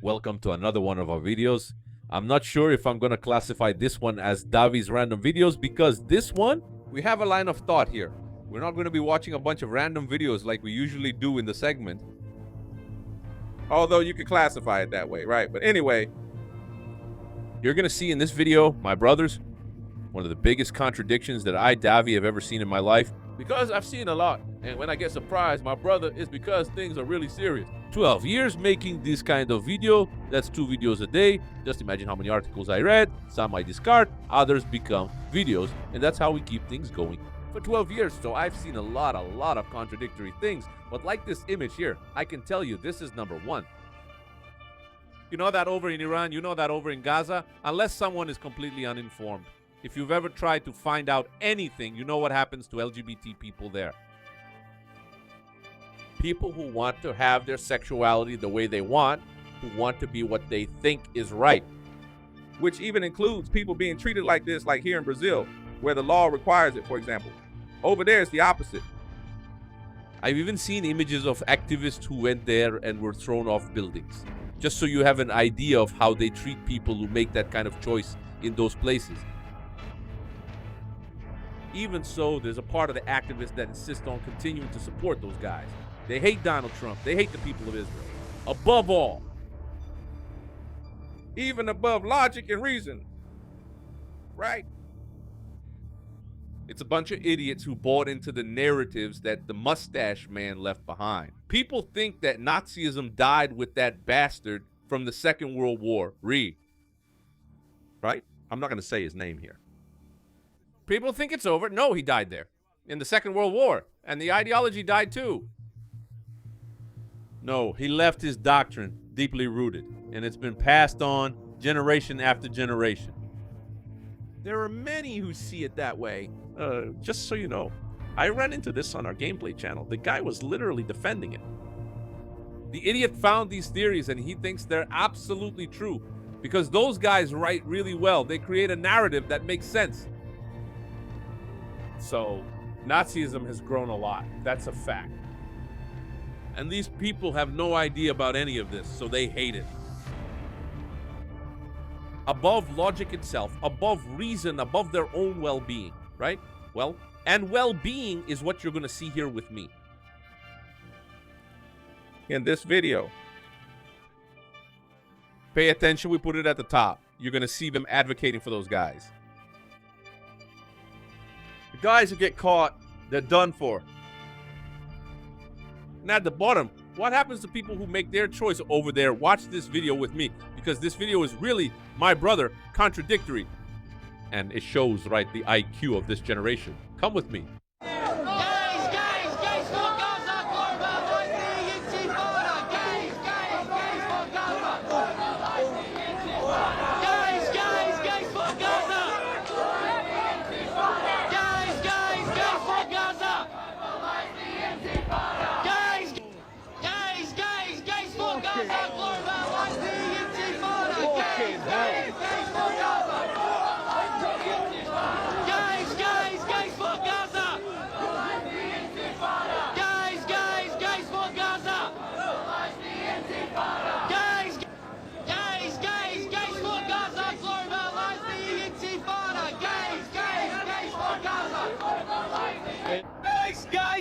welcome to another one of our videos. I'm not sure if I'm gonna classify this one as Davi's random videos because this one, we have a line of thought here. We're not gonna be watching a bunch of random videos like we usually do in the segment. Although you could classify it that way, right? But anyway, you're gonna see in this video, my brothers, one of the biggest contradictions that I, Davi, have ever seen in my life. Because I've seen a lot, and when I get surprised, my brother, is because things are really serious. 12 years making this kind of video, that's 2 videos a day. Just imagine how many articles I read. Some I discard, others become videos, and that's how we keep things going for 12 years. So I've seen a lot of contradictory things, but like this image here, I can tell you this is number one. You know that over in Iran, you know that over in Gaza, unless someone is completely uninformed. If you've ever tried to find out anything, you know what happens to LGBT people there. People who want to have their sexuality the way they want, who want to be what they think is right. Which even includes people being treated like this, like here in Brazil, where the law requires it, for example. Over there, it's the opposite. I've even seen images of activists who went there and were thrown off buildings. Just so you have an idea of how they treat people who make that kind of choice in those places. Even so, there's a part of the activists that insist on continuing to support those guys. They hate Donald Trump. They hate the people of Israel. Above all. Even above logic and reason. Right? It's a bunch of idiots who bought into the narratives that the mustache man left behind. People think that Nazism died with that bastard from the Second World War, Right? I'm not going to say his name here. People think it's over. No, he died there in the Second World War, and the ideology died too. No, he left his doctrine deeply rooted, and it's been passed on generation after generation. There are many who see it that way. Just so you know, I ran into this on our gameplay channel. The guy was literally defending it. The idiot found these theories, and he thinks they're absolutely true because those guys write really well. They create a narrative that makes sense. So, Nazism has grown a lot. That's a fact. And these people have no idea about any of this, so they hate it. Above logic itself, above reason, above their own well-being, right? Well, and well-being is what you're going to see here with me. In this video. Pay attention, we put it at the top. You're going to see them advocating for those guys. The guys who get caught, they're done for. And at the bottom, what happens to people who make their choice over there? Watch this video with me, because this video is really, my brother, contradictory. And it shows, right, the IQ of this generation. Come with me.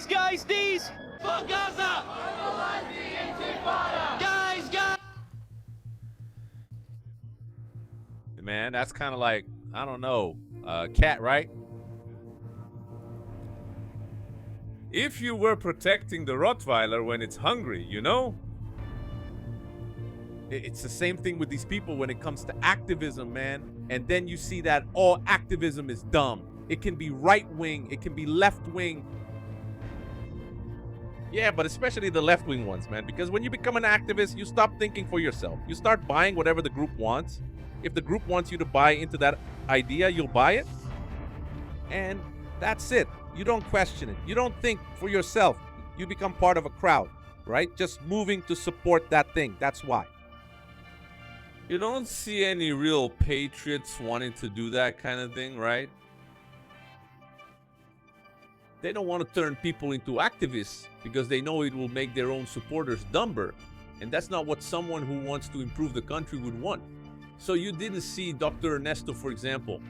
Guys, these for Gaza. Guys. Man, that's kind of like, I don't know, cat, right? If you were protecting the Rottweiler when it's hungry, you know? It's the same thing with these people when it comes to activism, man. And then you see that all activism is dumb. It can be right-wing, it can be left-wing. Yeah, but especially the left-wing ones, man. Because when you become an activist, you stop thinking for yourself. You start buying whatever the group wants. If the group wants you to buy into that idea, you'll buy it. And that's it. You don't question it. You don't think for yourself. You become part of a crowd, right? Just moving to support that thing. That's why. You don't see any real patriots wanting to do that kind of thing, right? They don't want to turn people into activists because they know it will make their own supporters dumber. And that's not what someone who wants to improve the country would want. So you didn't see Dr. Ernesto, for example,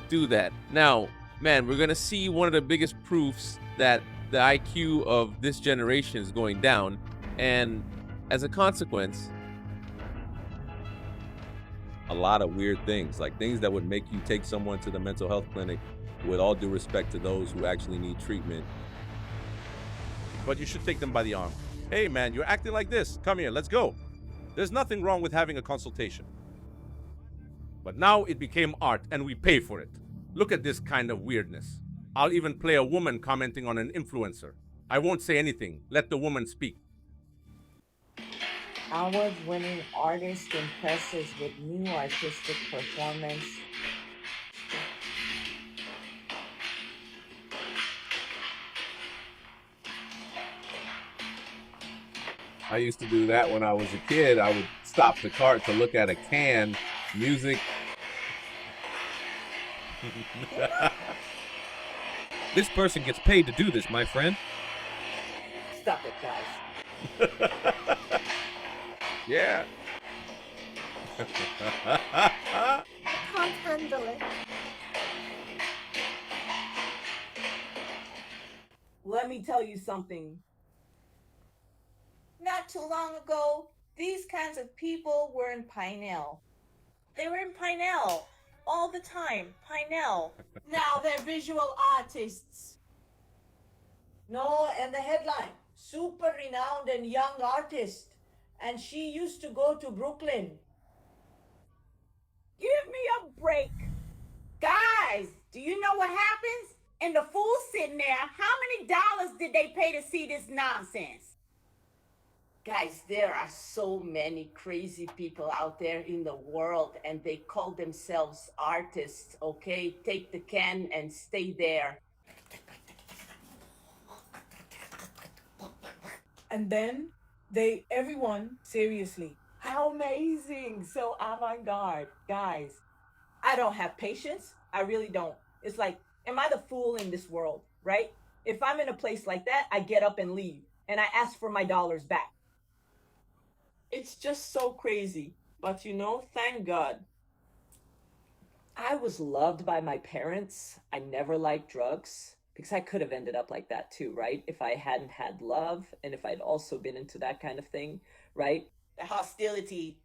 do that. Now, man, we're gonna see one of the biggest proofs that the IQ of this generation is going down, and as a consequence, a lot of weird things, like things that would make you take someone to the mental health clinic, with all due respect to those who actually need treatment. But you should take them by the arm. Hey man, you're acting like this. Come here, let's go. There's nothing wrong with having a consultation. But now it became art and we pay for it. Look at this kind of weirdness. I'll even play a woman commenting on an influencer. I won't say anything. Let the woman speak. Award-winning artist impresses with new artistic performance. I used to do that when I was a kid. I would stop the cart to look at a can, music. This person gets paid to do this, my friend. Stop it, guys. Yeah. I can't handle it. Let me tell you something. Not too long ago, these kinds of people were in Pinell. They were in Pinell all the time. Pinell. Now they're visual artists. No, and the headline, super renowned and young artist. And she used to go to Brooklyn. Give me a break. Guys, do you know what happens? And the fool sitting there, how many dollars did they pay to see this nonsense? Guys, there are so many crazy people out there in the world and they call themselves artists, okay? Take the can and stay there. And then everyone, seriously, how amazing, so avant-garde. Guys, I don't have patience. I really don't. It's like, am I the fool in this world, right? If I'm in a place like that, I get up and leave and I ask for my dollars back. It's just so crazy. But you know, thank God. I was loved by my parents. I never liked drugs because I could have ended up like that too, right? If I hadn't had love and if I'd also been into that kind of thing, right? The hostility,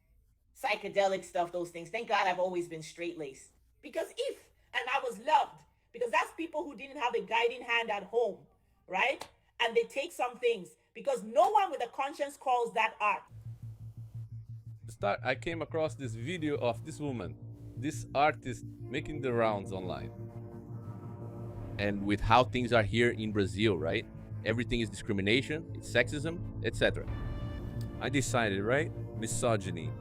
psychedelic stuff, those things. Thank God I've always been straight-laced. Because and I was loved, because that's people who didn't have a guiding hand at home, right? And they take some things because no one with a conscience calls that art. I came across this video of this woman, this artist, making the rounds online. And with how things are here in Brazil, right? Everything is discrimination, it's sexism, etc. I decided, right? Misogyny.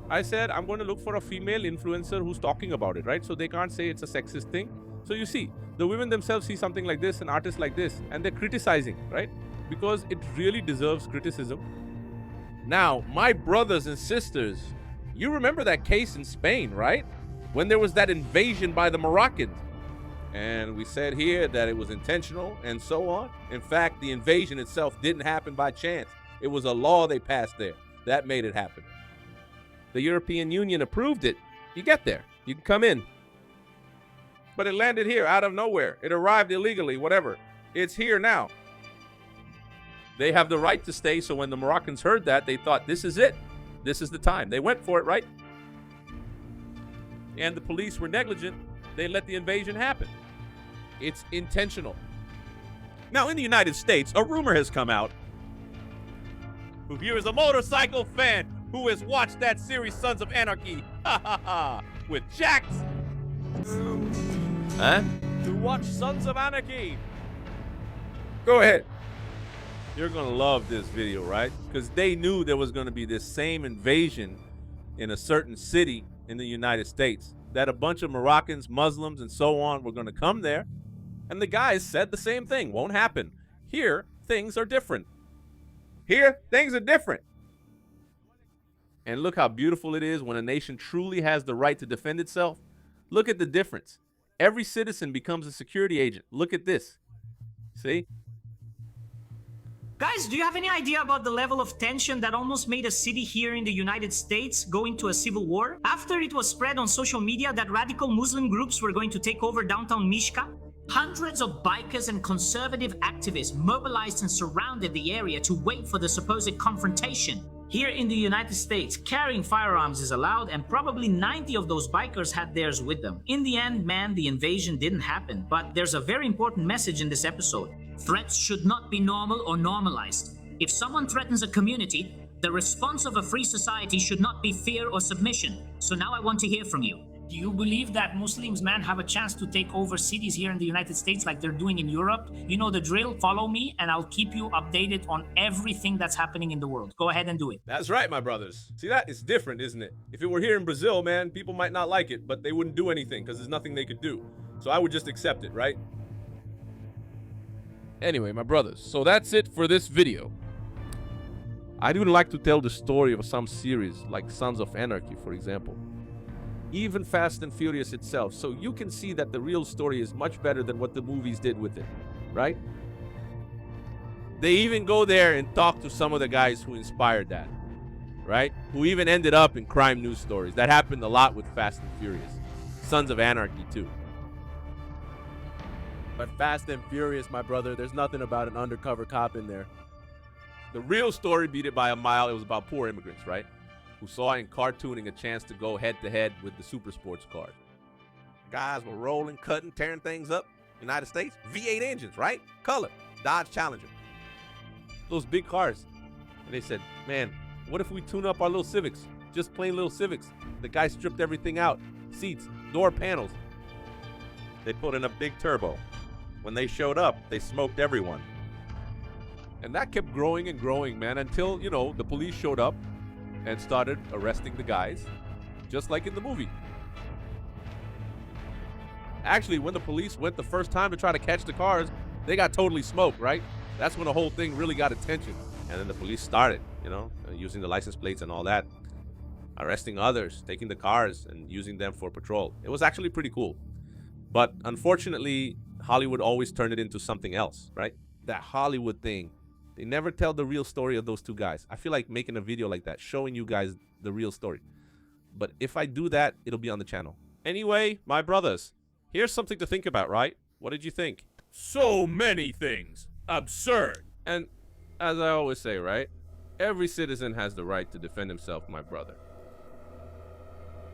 I said, I'm going to look for a female influencer who's talking about it, right? So they can't say it's a sexist thing. So you see, the women themselves see something like this, an artist like this, and they're criticizing, right? Because it really deserves criticism. Now, my brothers and sisters, you remember that case in Spain, right? When there was that invasion by the Moroccans. And we said here that it was intentional and so on. In fact, the invasion itself didn't happen by chance. It was a law they passed there that made it happen. The European Union approved it. You get there. You can come in. But it landed here out of nowhere. It arrived illegally, whatever. It's here now. They have the right to stay, so when the Moroccans heard that, they thought, this is it. This is the time. They went for it, right? And the police were negligent. They let the invasion happen. It's intentional. Now, in the United States, a rumor has come out. Who here is a motorcycle fan who has watched that series, Sons of Anarchy, with Jax. Huh? To watch Sons of Anarchy. Go ahead. You're going to love this video, right? Because they knew there was going to be this same invasion in a certain city in the United States, that a bunch of Moroccans, Muslims, and so on were going to come there. And the guys said the same thing. Won't happen. Here, things are different. Here, things are different. And look how beautiful it is when a nation truly has the right to defend itself. Look at the difference. Every citizen becomes a security agent. Look at this. See? Guys, do you have any idea about the level of tension that almost made a city here in the United States go into a civil war? After it was spread on social media that radical Muslim groups were going to take over downtown Mishka, hundreds of bikers and conservative activists mobilized and surrounded the area to wait for the supposed confrontation. Here in the United States, carrying firearms is allowed, and probably 90 of those bikers had theirs with them. In the end, man, the invasion didn't happen, but there's a very important message in this episode. Threats should not be normal or normalized. If someone threatens a community, the response of a free society should not be fear or submission. So now I want to hear from you. Do you believe that Muslims, man, have a chance to take over cities here in the United States like they're doing in Europe? You know the drill. Follow me and I'll keep you updated on everything that's happening in the world. Go ahead and do it. That's right, my brothers. See, that is different, isn't it? If it were here in Brazil, man, people might not like it, but they wouldn't do anything because there's nothing they could do. So I would just accept it, right? Anyway, my brothers, so that's it for this video. I do like to tell the story of some series like Sons of Anarchy, for example. Even Fast and Furious itself, so you can see that the real story is much better than what the movies did with it, right? They even go there and talk to some of the guys who inspired that, right? Who even ended up in crime news stories. That happened a lot with Fast and Furious. Sons of Anarchy, too. But Fast and Furious, my brother, there's nothing about an undercover cop in there. The real story beat it by a mile. It was about poor immigrants, right? Who saw in cartooning a chance to go head-to-head with the super sports cars. Guys were rolling, cutting, tearing things up. United States, V8 engines, right? Color, Dodge Challenger. Those big cars. And they said, man, what if we tune up our little Civics? Just plain little Civics. The guy stripped everything out. Seats, door panels. They put in a big turbo. When they showed up, they smoked everyone. And that kept growing and growing, man, until, you know, the police showed up and started arresting the guys, just like in the movie. Actually, when the police went the first time to try to catch the cars, they got totally smoked, right? That's when the whole thing really got attention. And then the police started, you know, using the license plates and all that, arresting others, taking the cars and using them for patrol. It was actually pretty cool. But unfortunately, Hollywood always turned it into something else, right? That Hollywood thing. They never tell the real story of those two guys. I feel like making a video like that, showing you guys the real story. But if I do that, it'll be on the channel. Anyway, my brothers, here's something to think about, right? What did you think? So many things. Absurd. And as I always say, right? Every citizen has the right to defend himself, my brother.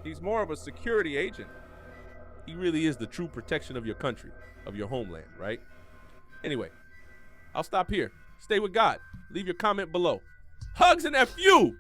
He's more of a security agent. He really is the true protection of your country, of your homeland, right? Anyway, I'll stop here. Stay with God. Leave your comment below. Hugs and FU!